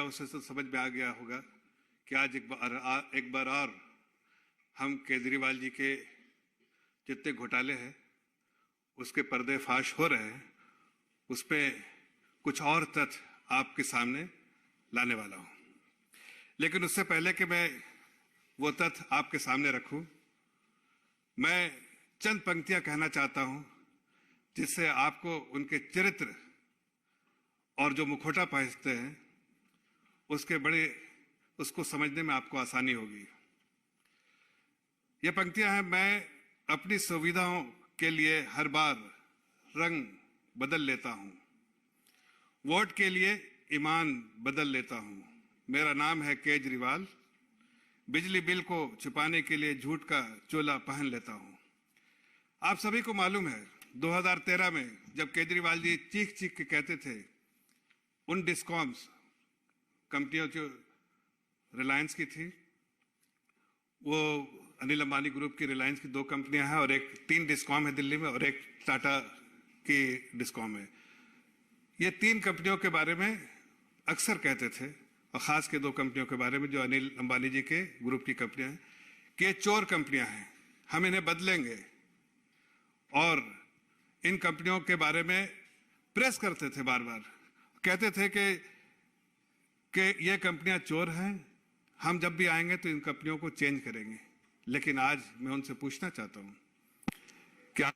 उसे तो समझ में आ गया होगा कि आज एक बार और हम केजरीवाल जी के जितने घोटाले हैं उसके पर्दे फाश हो रहे हैं, उस पर कुछ और तथ्य आपके सामने लाने वाला हूं। लेकिन उससे पहले कि मैं वो तथ्य आपके सामने रखूं, मैं चंद पंक्तियां कहना चाहता हूं जिससे आपको उनके चरित्र और जो मुखौटा पहनते हैं उसको समझने में आपको आसानी होगी। ये पंक्तियां हैं, मैं अपनी सुविधाओं के लिए हर बार रंग बदल लेता हूं, वोट के लिए ईमान बदल लेता हूं, मेरा नाम है केजरीवाल, बिजली बिल को छुपाने के लिए झूठ का चोला पहन लेता हूं। आप सभी को मालूम है 2013 में जब केजरीवाल जी चीख चीख के कहते थे उन डिस्कॉम्स कंपनियों जो रिलायंस की थी, वो अनिल अंबानी ग्रुप की रिलायंस की 2 कंपनियां हैं और 3 डिस्कॉम है दिल्ली में और एक टाटा की डिस्कॉम है। ये 3 कंपनियों के बारे में अक्सर कहते थे, और खास के 2 कंपनियों के बारे में जो अनिल अंबानी जी के ग्रुप की कंपनियां हैं, कि ये चोर कंपनियां हैं, हम इन्हें बदलेंगे। और इन कंपनियों के बारे में प्रेस करते थे, बार बार कहते थे कि ये कंपनियां चोर हैं, हम जब भी आएंगे तो इन कंपनियों को चेंज करेंगे। लेकिन आज मैं उनसे पूछना चाहता हूं क्या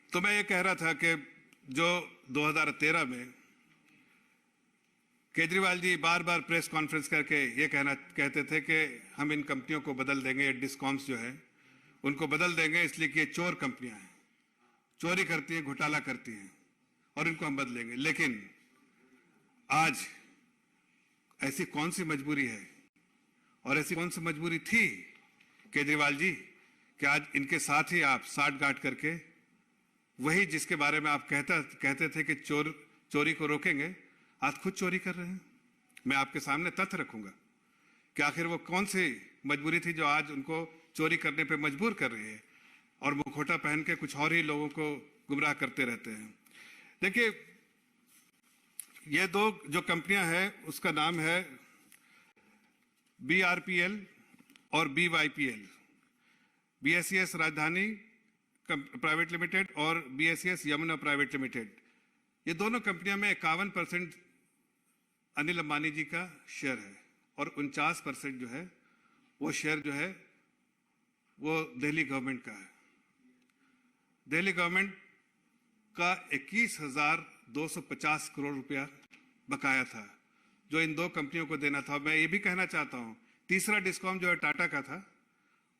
तो मैं ये कह रहा था कि जो 2013 में केजरीवाल जी बार बार प्रेस कॉन्फ्रेंस करके ये कहते थे कि हम इन कंपनियों को बदल देंगे, ये डिस्कॉम्स जो है उनको बदल देंगे, इसलिए कि ये चोर कंपनियां हैं, चोरी करती हैं, घोटाला करती हैं, और इनको हम बदलेंगे। लेकिन आज ऐसी कौन सी मजबूरी है और ऐसी कौन सी मजबूरी थी केजरीवाल जी कि आज इनके साथ ही आप साठगांठ करके वही जिसके बारे में आप कहते थे कि चोरी को रोकेंगे, आज खुद चोरी कर रहे हैं। मैं आपके सामने तथ्य रखूंगा कि आखिर वो कौन सी मजबूरी थी जो आज उनको चोरी करने पे मजबूर कर रही है, और मुखौटा पहन के कुछ और ही लोगों को गुमराह करते रहते हैं। देखिए, ये 2 जो कंपनियां हैं उसका नाम है BRPL और BYPL, BSES राजधानी प्राइवेट लिमिटेड और BSES यमुना प्राइवेट लिमिटेड। ये दोनों कंपनियों में 51% अनिल अंबानी जी का शेयर है और 49% जो है वो शेयर जो है वो दिल्ली गवर्नमेंट का है। दिल्ली गवर्नमेंट का 21,250 करोड़ रुपया बकाया था जो इन 2 कंपनियों को देना था। मैं ये भी कहना चाहता हूं, तीसरा डिस्कॉम जो है टाटा का था,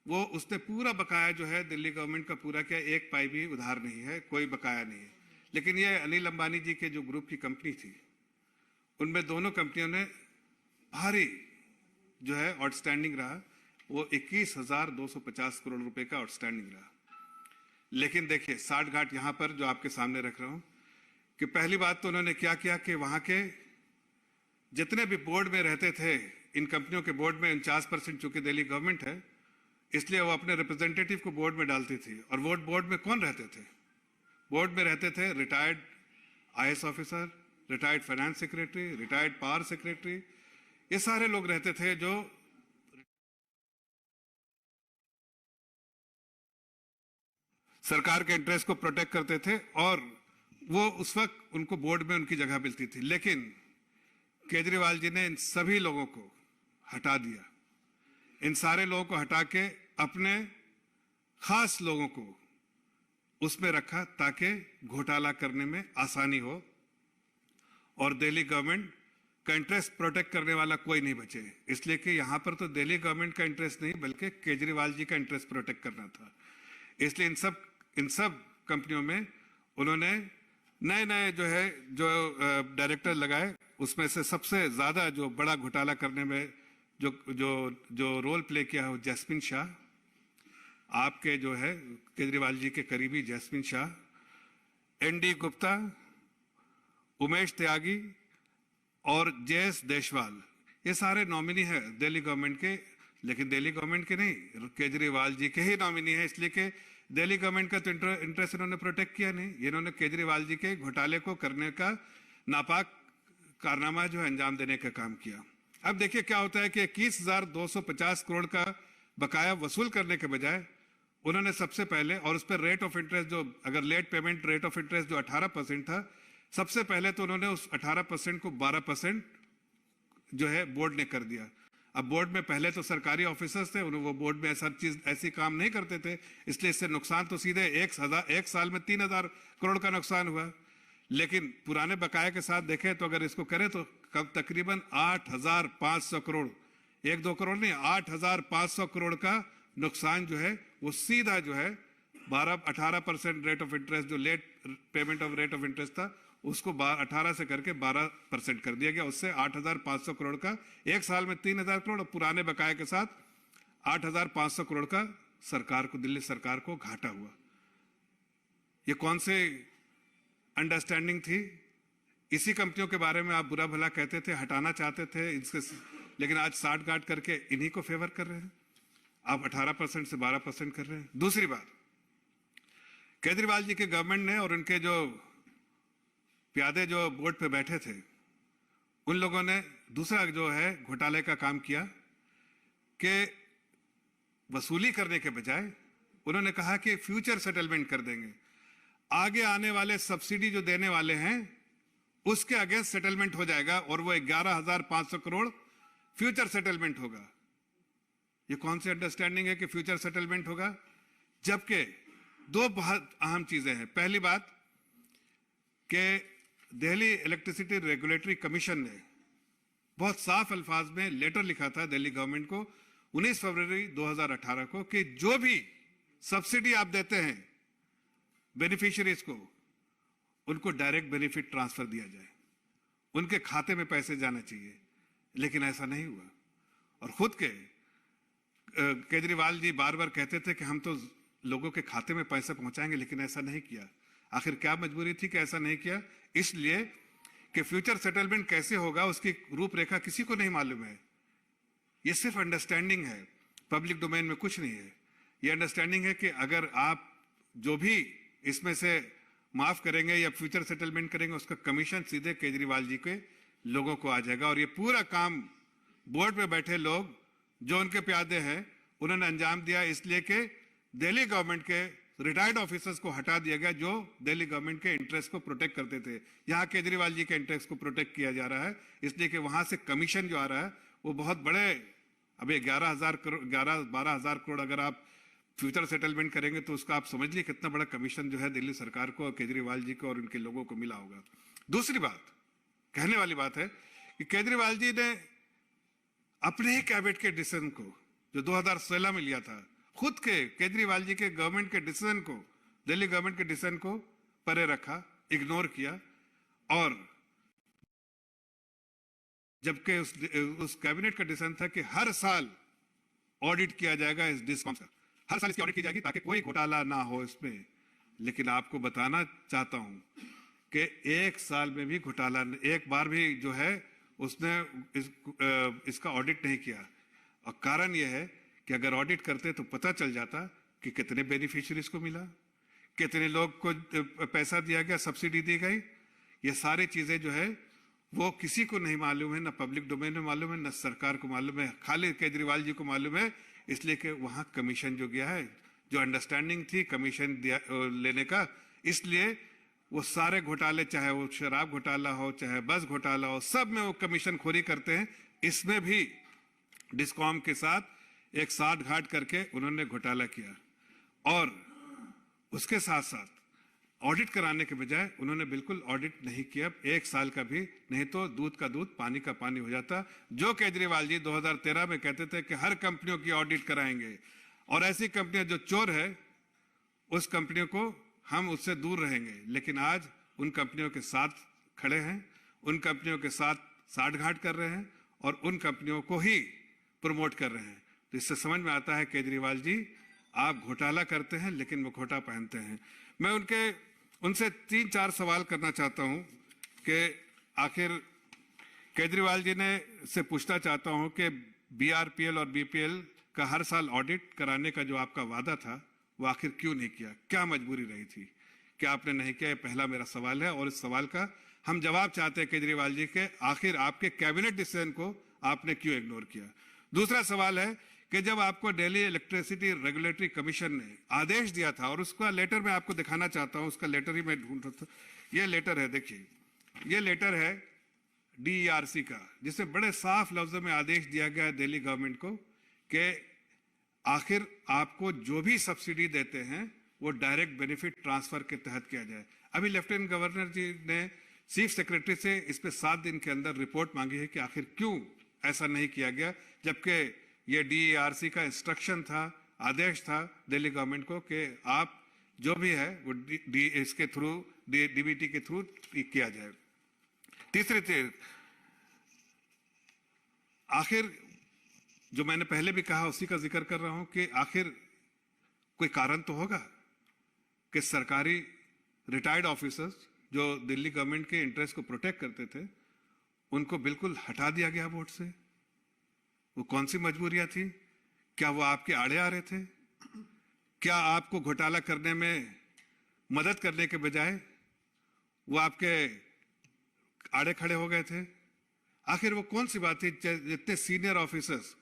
वो उसने पूरा बकाया जो है दिल्ली गवर्नमेंट का पूरा किया, 1 पाई भी उधार नहीं है, कोई बकाया नहीं है। लेकिन ये अनिल अंबानी जी के जो ग्रुप की कंपनी थी, उनमें दोनों कंपनियों ने भारी जो है आउटस्टैंडिंग रहा, वो 21,250 करोड़ रुपए का आउटस्टैंडिंग रहा। लेकिन देखिए, साठगांठ यहां पर जो आपके सामने रख रहा हूं कि पहली बात तो उन्होंने क्या किया कि वहां के जितने भी बोर्ड में रहते थे, इन कंपनियों के बोर्ड में 49% चूंकि दिल्ली गवर्नमेंट है, इसलिए वो अपने रिप्रेजेंटेटिव को बोर्ड में डालती थी। और बोर्ड में कौन रहते थे? बोर्ड में रहते थे retired IAS officer, retired finance secretary, retired power secretary, ये सारे लोग रहते थे जो सरकार के इंटरेस्ट को प्रोटेक्ट करते थे, और वो उस वक्त उनको बोर्ड में उनकी जगह मिलती थी। लेकिन केजरीवाल जी ने इन सभी लोगों को हटा दिया, इन सारे लोगों को हटा के अपने खास लोगों को उसमें रखा ताकि घोटाला करने में आसानी हो और दिल्ली गवर्नमेंट का इंटरेस्ट प्रोटेक्ट करने वाला कोई नहीं बचे। इसलिए कि यहां पर तो दिल्ली गवर्नमेंट का इंटरेस्ट नहीं बल्कि केजरीवाल जी का इंटरेस्ट प्रोटेक्ट करना था। इसलिए इन सब कंपनियों में उन्होंने नए जो डायरेक्टर लगाए, उसमें से सबसे ज्यादा जो बड़ा घोटाला करने में जो रोल प्ले किया है जैस्मिन शाह, आपके जो है केजरीवाल जी के करीबी जैस्मिन शाह, ND गुप्ता, उमेश त्यागी और जेएस देशवाल, ये सारे नॉमिनी है दिल्ली गवर्नमेंट के, लेकिन दिल्ली गवर्नमेंट के नहीं, केजरीवाल जी के ही नॉमिनी है, इसलिए कि दिल्ली गवर्नमेंट का तो इंटरेस्ट इन्होंने प्रोटेक्ट किया नहीं, इन्होंने केजरीवाल जी के घोटाले को करने का नापाक कारनामा जो है अंजाम देने का काम किया। अब देखिए क्या होता है कि 21,250 करोड़ का बकाया वसूल करने के बजाय उन्होंने सबसे पहले, और उस पर रेट ऑफ इंटरेस्ट जो, अगर late payment rate of interest जो 18% था, सबसे पहले तो उन्होंने उस 18% को 12% जो है बोर्ड ने कर दिया। अब बोर्ड में पहले तो सरकारी ऑफिसर्स थे, वो बोर्ड में ऐसी काम नहीं करते थे, इसलिए इससे नुकसान तो सीधे एक साल में 3,000 करोड़ का नुकसान हुआ। लेकिन पुराने बकाये के साथ देखें तो अगर इसको करें तो कब तकरीबन 8,500 करोड़, 1-2 करोड़ नहीं, 8,500 करोड़ का नुकसान जो है वो सीधा जो है 18% रेट ऑफ इंटरेस्ट, जो late payment of rate of interest था, उसको 18 से करके 12% कर दिया गया। उससे 8,500 करोड़ का, एक साल में 3,000 करोड़, पुराने बकाये के साथ 8,500 करोड़ का सरकार को, दिल्ली सरकार को घाटा हुआ। ये कौन से अंडरस्टैंडिंग थी? इसी कंपनियों के बारे में आप बुरा भला कहते थे, हटाना चाहते थे इसके, लेकिन आज साठ गांठ करके इन्हीं को फेवर कर रहे हैं। आप 18% से 12% कर रहे हैं। दूसरी बात, केजरीवाल जी के गवर्नमेंट ने और उनके जो प्यादे जो बोर्ड पे बैठे थे, उन लोगों ने दूसरा जो है घोटाले का काम किया कि वसूली करने के बजाय उन्होंने कहा कि फ्यूचर सेटलमेंट कर देंगे, आगे आने वाले सब्सिडी जो देने वाले हैं उसके अगेंस्ट सेटलमेंट हो जाएगा, और वो 11,500 करोड़ फ्यूचर सेटलमेंट होगा। ये कौन सी अंडरस्टैंडिंग है कि फ्यूचर सेटलमेंट होगा? जबकि दो बहुत अहम चीजें हैं। पहली बात कि दिल्ली इलेक्ट्रिसिटी रेगुलेटरी कमीशन ने बहुत साफ अल्फाज में लेटर लिखा था दिल्ली गवर्नमेंट को 19 फरवरी 2018 को कि जो भी सब्सिडी आप देते हैं बेनिफिशियरीज को, उनको डायरेक्ट बेनिफिट ट्रांसफर दिया जाए, उनके खाते में पैसे जाना चाहिए। लेकिन ऐसा नहीं हुआ, और खुद के केजरीवाल जी बार बार कहते थे कि हम तो लोगों के खाते में पैसे पहुंचाएंगे, लेकिन ऐसा नहीं किया। आखिर क्या मजबूरी थी कि ऐसा नहीं किया? इसलिए कि फ्यूचर सेटलमेंट कैसे होगा उसकी रूपरेखा किसी को नहीं मालूम है। ये सिर्फ अंडरस्टैंडिंग है, पब्लिक डोमेन में कुछ नहीं है। ये अंडरस्टैंडिंग है कि अगर आप जो भी इसमें से माफ करेंगे या फ्यूचर सेटलमेंट करेंगे, उसका कमीशन सीधे केजरीवाल जी के लोगों को आ जाएगा। और ये पूरा काम बोर्ड में बैठे लोग जो उनके प्यादे हैं उन्होंने अंजाम दिया, इसलिए कि दिल्ली गवर्नमेंट के रिटायर्ड ऑफिसर्स को हटा दिया गया जो दिल्ली गवर्नमेंट के इंटरेस्ट को प्रोटेक्ट करते थे। यहाँ केजरीवाल जी के इंटरेस्ट को प्रोटेक्ट किया जा रहा है, इसलिए कि वहां से कमीशन जो आ रहा है वो बहुत बड़े, अभी 11,000 करोड़ 12,000 करोड़ अगर आप फ्यूचर सेटलमेंट करेंगे तो उसका आप समझ लीजिए कितना बड़ा कमीशन जो है दिल्ली सरकार को, केजरीवाल जी को और उनके लोगों को मिला होगा। दूसरी बात, कहने वाली बात है कि केजरीवाल जी ने अपने ही कैबिनेट के डिसीजन को जो 2016 में लिया था, खुद के केजरीवाल जी के गवर्नमेंट के डिसीजन को, दिल्ली गवर्नमेंट के डिसीजन को परे रखा, इग्नोर किया। और जबकि उस कैबिनेट का डिसीजन था कि हर साल ऑडिट किया जाएगा इस डिस्कॉम का, हर साल इसकी ऑडिट की जाएगी ताकि कोई घोटाला ना हो इसमें। लेकिन आपको बताना चाहता हूं कि एक साल में भी घोटाला, एक बार भी जो है उसने इसका ऑडिट नहीं किया। और कारण यह है कि अगर ऑडिट करते तो पता चल जाता कि कितने बेनिफिशियरीज को मिला, कितने लोग को पैसा दिया गया, सब्सिडी दी गई। ये सारी चीजें जो है वो किसी को नहीं मालूम है, ना पब्लिक डोमेन में मालूम है, ना सरकार को मालूम है, खाली केजरीवाल जी को मालूम है। इसलिए कि वहां कमीशन जो गया है, जो अंडरस्टैंडिंग थी कमीशन लेने का, इसलिए वो सारे घोटाले, चाहे वो शराब घोटाला हो, चाहे बस घोटाला हो, सब में वो कमीशन खोरी करते हैं। इसमें भी डिस्कॉम के साथ एक साठ घाट करके उन्होंने घोटाला किया। और उसके साथ साथ ऑडिट कराने के बजाय उन्होंने बिल्कुल ऑडिट नहीं किया, एक साल का भी नहीं, तो दूध का दूध पानी का पानी हो जाता। जो केजरीवाल जी 2013 में कहते थे कि हर कंपनियों की ऑडिट कराएंगे, और ऐसी कंपनियां जो चोर है उस कंपनियों को हम उससे दूर रहेंगे, लेकिन आज उन कंपनियों के साथ खड़े हैं, उन कंपनियों के साथ साठ घाट कर रहे हैं और उन कंपनियों को ही प्रमोट कर रहे हैं। तो इससे समझ में आता है केजरीवाल जी आप घोटाला करते हैं लेकिन मुखौटा पहनते हैं। मैं उनसे 3-4 सवाल करना चाहता हूं कि आखिर केजरीवाल जी ने से पूछना चाहता हूं कि बीआरपीएल और बीपीएल का हर साल ऑडिट कराने का जो आपका वादा था वो आखिर क्यों नहीं किया? क्या मजबूरी रही थी कि आपने नहीं किया? पहला मेरा सवाल है और इस सवाल का हम जवाब चाहते हैं केजरीवाल जी के, आखिर आपके कैबिनेट डिसीजन को आपने क्यों इग्नोर किया? दूसरा सवाल है कि जब आपको दिल्ली इलेक्ट्रिसिटी रेगुलेटरी कमीशन ने आदेश दिया था, और उसका लेटर मैं आपको दिखाना चाहता हूं, उसका लेटर ही मैं ढूंढ रहा था, ये लेटर है, देखिए ये लेटर है डीईआरसी का, जिसमें बड़े साफ लफ्जों में आदेश दिया गया है दिल्ली गवर्नमेंट को कि आखिर आपको जो भी सब्सिडी देते हैं वो डायरेक्ट बेनिफिट ट्रांसफर के तहत किया जाए। अभी लेफ्टिनेंट गवर्नर जी ने चीफ सेक्रेटरी से इस पे 7 दिन के अंदर रिपोर्ट मांगी है कि आखिर क्यों ऐसा नहीं किया गया, जबकि ये डीईआरसी का इंस्ट्रक्शन था, आदेश था दिल्ली गवर्नमेंट को कि आप जो भी है वो इसके थ्रू डीबीटी के थ्रू किया जाए। तीसरी चीज, आखिर जो मैंने पहले भी कहा उसी का जिक्र कर रहा हूं कि आखिर कोई कारण तो होगा कि सरकारी रिटायर्ड ऑफिसर्स जो दिल्ली गवर्नमेंट के इंटरेस्ट को प्रोटेक्ट करते थे उनको बिल्कुल हटा दिया गया बोर्ड से। वो कौन सी मजबूरियां थी? क्या वो आपके आड़े आ रहे थे? क्या आपको घोटाला करने में मदद करने के बजाय वो आपके आड़े खड़े हो गए थे? आखिर वो कौन सी बात थी? जितने senior officers,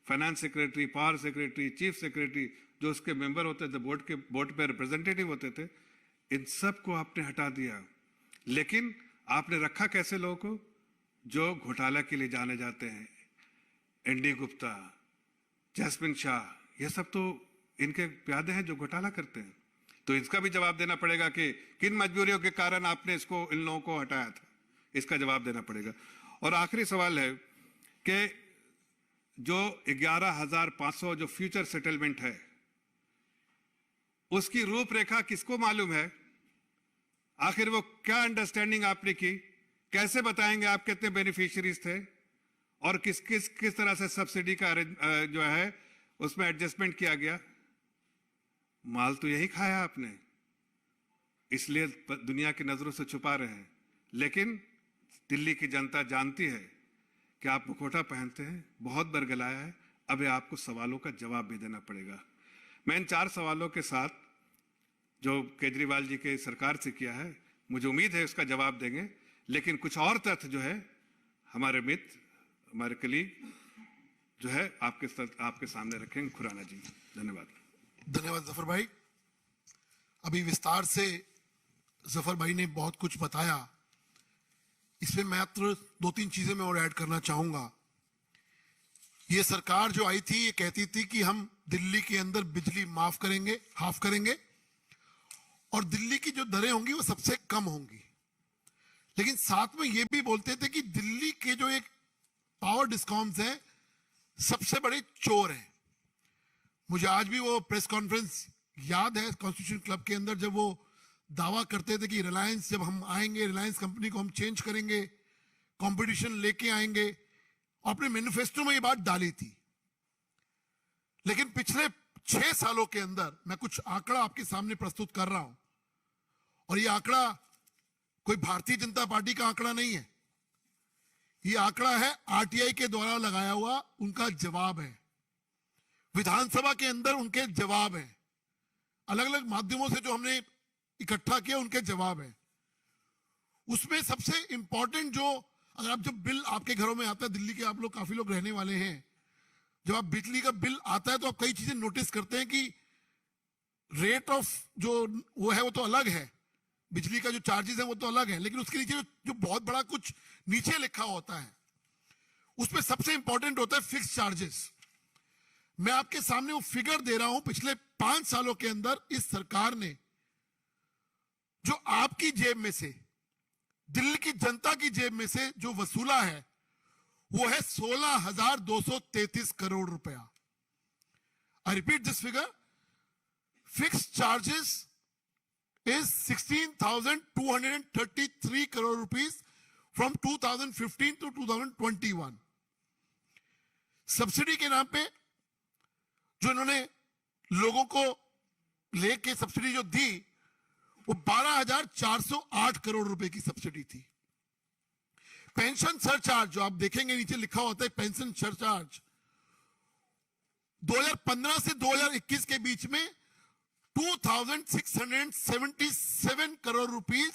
finance secretary, power secretary, chief secretary, जो उसके मेंबर होते थे, बोर्ड पे रिप्रेजेंटेटिव होते थे, इन सब को आपने हटा दिया। लेकिन आपने रखा कैसे लोगों को? जो घोटाला के लिए जाने जाते हैं, एनडी गुप्ता, जैस्मिन शाह, ये सब तो इनके प्यादे हैं जो घोटाला करते हैं। तो इसका भी जवाब देना पड़ेगा कि किन मजबूरियों के कारण आपने इन लोगों को हटाया था, इसका जवाब देना पड़ेगा। और आखिरी सवाल है कि जो 11,500 जो फ्यूचर सेटलमेंट है उसकी रूपरेखा किसको मालूम है? आखिर वो क्या अंडरस्टैंडिंग आपने की? कैसे बताएंगे आप कितने बेनिफिशियरीज थे और किस तरह से सब्सिडी का जो है उसमें एडजस्टमेंट किया गया? माल तो यही खाया आपने, इसलिए दुनिया की नजरों से छुपा रहे हैं। लेकिन दिल्ली की जनता जानती है कि आप मुखौटा पहनते हैं, बहुत बरगलाया है। अब आपको सवालों का जवाब भी देना पड़ेगा। मैं इन 4 सवालों के साथ जो केजरीवाल जी के सरकार से किया है, मुझे उम्मीद है उसका जवाब देंगे। लेकिन कुछ और तथ्य जो है हमारे मित्र, हमारे कलीग जो है आपके सामने रखेंगे। खुराना जी, धन्यवाद। धन्यवाद जफर भाई। अभी विस्तार से जफर भाई ने बहुत कुछ बताया। इसमें मात्र 2-3 चीजें मैं और ऐड करना चाहूंगा। ये सरकार जो आई थी ये कहती थी कि हम दिल्ली के अंदर बिजली हाफ करेंगे और दिल्ली की जो दरें होंगी वो सबसे कम होंगी। लेकिन साथ में ये भी बोलते थे कि दिल्ली के जो एक पावर डिस्कॉम्स हैं सबसे बड़े चोर हैं। मुझे आज भी वो प्रेस कॉन्फ्रेंस याद है कॉन्स्टिट्यूशन क्लब के अंदर, जब वो दावा करते थे कि रिलायंस जब हम आएंगे, रिलायंस कंपनी को हम चेंज करेंगे, कंपटीशन लेके आएंगे, और अपने मैनिफेस्टो में ये बात डाली थी। लेकिन पिछले 6 सालों के अंदर मैं कुछ आंकड़ा आपके सामने प्रस्तुत कर रहा हूं, और ये आंकड़ा कोई भारतीय जनता पार्टी का आंकड़ा नहीं है। ये आंकड़ा है आरटीआई के द्वारा लगाया हुआ, उनका जवाब है। विधानसभा के अंदर उनके जवाब है, अलग अलग माध्यमों से जो हमने इकट्ठा किया उनके जवाब है। उसमें सबसे इंपॉर्टेंट जो, अगर आप जब बिल आपके घरों में आता है, दिल्ली के आप लोग काफी लोग रहने वाले हैं, जब आप बिजली का बिल आता है तो आप कई चीजें नोटिस करते हैं कि रेट ऑफ जो वो है वो तो अलग है, बिजली का जो चार्जेस है वो तो अलग है, लेकिन उसके नीचे जो बहुत बड़ा कुछ नीचे लिखा होता है उसमें सबसे इंपॉर्टेंट होता है फिक्स चार्जेस। मैं आपके सामने वो फिगर दे रहा हूं, पिछले 5 सालों के अंदर इस सरकार ने जो आपकी जेब में से, दिल्ली की जनता की जेब में से जो वसूला है वो है 16,233 करोड़ रुपया। I repeat this figure, fix charges is 16,233 crore rupees from 2015 to 2021। Subsidy के नाम पे जो इन्होंने लोगों को लेके सब्सिडी जो दी वो 12,408 करोड़ रुपए की सब्सिडी थी। पेंशन सरचार्ज जो आप देखेंगे नीचे लिखा होता है पेंशन सरचार्ज 2015 से 2021 के बीच में 2677 करोड़ रुपीस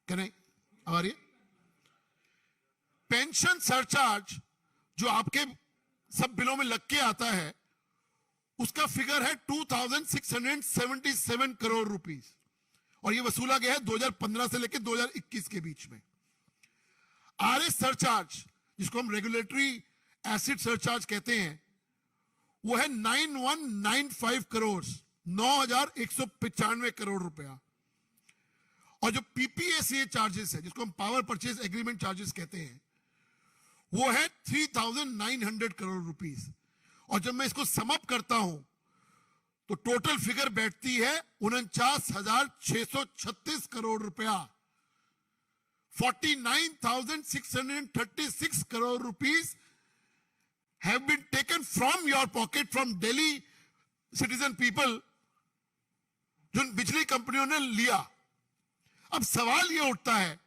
करें हमारी पेंशन सरचार्ज जो आपके सब बिलों में लग के आता है उसका फिगर है 2677 करोड़ रुपीस और यह वसूला गया है 2015 से लेकर 2021 के बीच में। आरएस सरचार्ज जिसको हम रेगुलेटरी एसिड सरचार्ज कहते हैं वो है 9195 करोड़ 9195 करोड़ रुपया और जो पीपीएसीए चार्जेस है जिसको हम पावर परचेज एग्रीमेंट चार्जेस कहते हैं वो है 3900 करोड़ रुपीस और जब मैं इसको समअप करता हूं तो टोटल फिगर बैठती है 49,636 करोड़ रुपया 49,636 crore rupees have been taken from your pocket from Delhi citizen people जो बिजली कंपनियों ने लिया। अब सवाल यह उठता है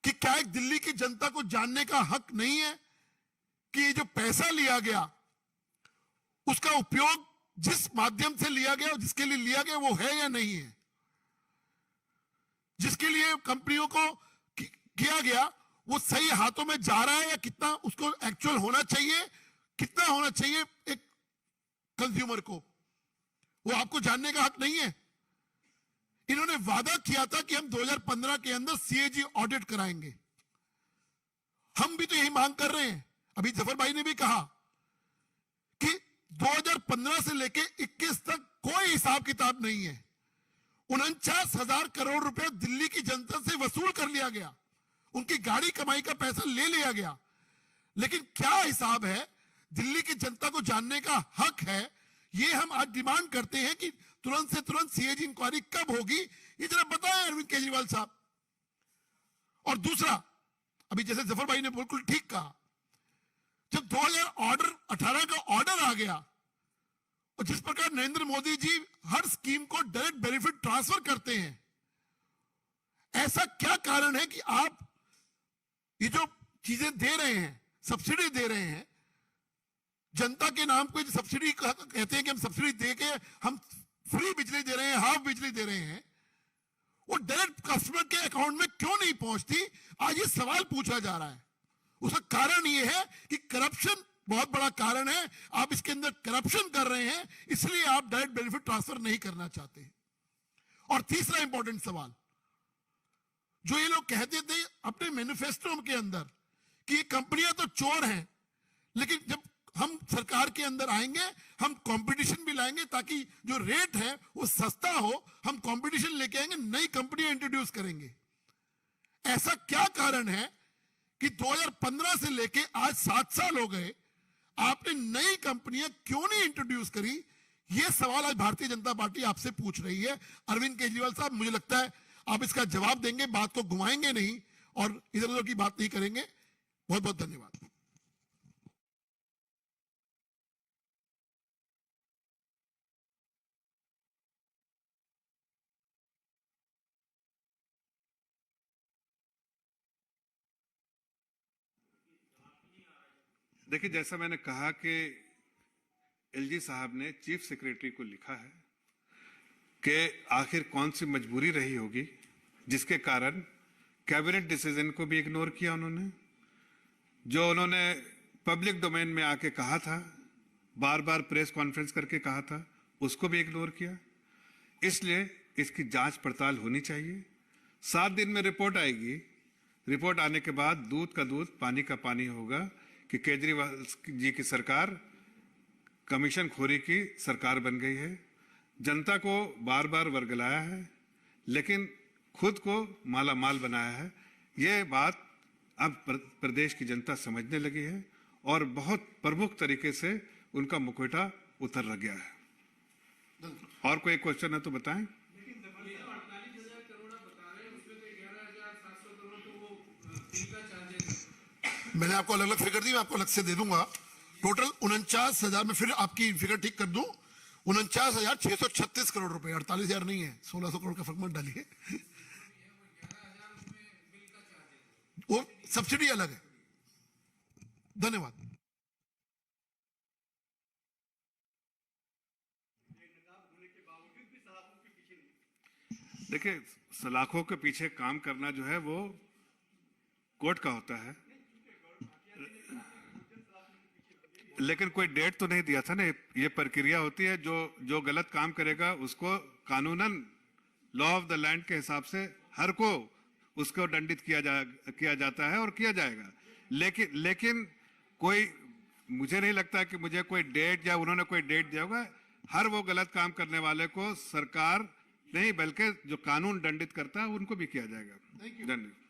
कि क्या एक दिल्ली की जनता को जानने का हक नहीं है कि ये जो पैसा लिया गया उसका उपयोग जिस माध्यम से लिया गया जिसके लिए लिया गया वो है या नहीं है, जिसके लिए कंपनियों को किया गया वो सही हाथों में जा रहा है या कितना उसको एक्चुअल होना चाहिए, कितना होना चाहिए एक कंज्यूमर को, वो आपको जानने का हक नहीं है। इन्होंने वादा किया था कि हम 2015 के अंदर सीएजी ऑडिट कराएंगे, हम भी तो यही मांग कर रहे हैं। अभी जफर भाई ने भी कहा कि 2015 से लेके 21 तक कोई हिसाब किताब नहीं है। 49,000 करोड़ रुपए दिल्ली की जनता से वसूल कर लिया गया, उनकी गाड़ी कमाई का पैसा ले लिया गया, लेकिन क्या हिसाब है दिल्ली की जनता को जानने का हक है। ये हम आज डिमांड करते हैं कि तुरंत से तुरंत सीएजी इंक्वायरी कब होगी ये जरा बताएं अरविंद केजरीवाल साहब। और दूसरा, अभी जैसे जफर भाई ने बिल्कुल ठीक कहा, जब 2018 का ऑर्डर आ गया और जिस प्रकार नरेंद्र मोदी जी हर स्कीम को डायरेक्ट बेनिफिट ट्रांसफर करते हैं, ऐसा क्या कारण है कि आप ये जो चीजें दे रहे हैं, सब्सिडी दे रहे हैं, जनता के नाम पे सब्सिडी कहते हैं कि हम सब्सिडी दे के हम फ्री बिजली दे रहे हैं, हाफ बिजली दे रहे हैं, वो डायरेक्ट कस्टमर के अकाउंट में क्यों नहीं पहुंचती, आज ये सवाल पूछा जा रहा है। उसका कारण ये है कि करप्शन बहुत बड़ा कारण है। आप इसके अंदर करप्शन कर रहे हैं, इसलिए आप डायरेक्ट बेनिफिट ट्रांसफर नहीं करना चाहते। और तीसरा इंपॉर्टेंट सवाल, जो ये लोग कहते थे अपने मैनिफेस्टो के अंदर कि ये कंपनियां तो चोर हैं, लेकिन जब हम सरकार के अंदर आएंगे हम कंपटीशन भी लाएंगे ताकि जो रेट है वो सस्ता हो, हम कंपटीशन लेके आएंगे, नई कंपनियां इंट्रोड्यूस करेंगे। ऐसा क्या कारण है कि 2015 से लेके आज 7 साल हो गए, आपने नई कंपनियां क्यों नहीं इंट्रोड्यूस करी? यह सवाल आज भारतीय जनता पार्टी आपसे पूछ रही है। अरविंद केजरीवाल साहब, मुझे लगता है आप इसका जवाब देंगे, बात को घुमाएंगे नहीं और इधर उधर की बात नहीं करेंगे। बहुत बहुत धन्यवाद। देखिए, जैसा मैंने कहा कि एलजी साहब ने चीफ सेक्रेटरी को लिखा है कि आखिर कौन सी मजबूरी रही होगी जिसके कारण कैबिनेट डिसीजन को भी इग्नोर किया उन्होंने, जो उन्होंने पब्लिक डोमेन में आके कहा था, बार बार प्रेस कॉन्फ्रेंस करके कहा था, उसको भी इग्नोर किया। इसलिए इसकी जांच पड़ताल होनी चाहिए। 7 दिन में रिपोर्ट आएगी, रिपोर्ट आने के बाद दूध का दूध पानी का पानी होगा कि केजरीवाल जी की सरकार कमीशन खोरी की सरकार बन गई है, जनता को बार बार वर्गलाया है, लेकिन खुद को माला माल बनाया है। ये बात अब प्रदेश की जनता समझने लगी है और बहुत प्रमुख तरीके से उनका मुखौटा उतर गया है। और कोई क्वेश्चन है तो बताएं। मैंने आपको अलग अलग फिगर दी, मैं आपको अलग से दे दूंगा। टोटल 49,000 में फिर आपकी फिगर ठीक कर दूं, 49,636 करोड़ रुपए, 48,000 नहीं है, 1,600 करोड़ का फर्क मत डालिए, वो सब्सिडी अलग है। धन्यवाद। देखिए, सलाखों के पीछे काम करना जो है वो कोर्ट का होता है, लेकिन कोई डेट तो नहीं दिया था ना। ये प्रक्रिया होती है, जो गलत काम करेगा उसको कानूनन लॉ ऑफ द लैंड के हिसाब से हर को उसको दंडित किया जाता है और किया जाएगा। लेकिन कोई, मुझे नहीं लगता कि मुझे कोई डेट या उन्होंने कोई डेट दिया होगा। हर वो गलत काम करने वाले को सरकार नहीं बल्कि जो कानून दंडित करता है उनको भी किया जाएगा। धन्यवाद।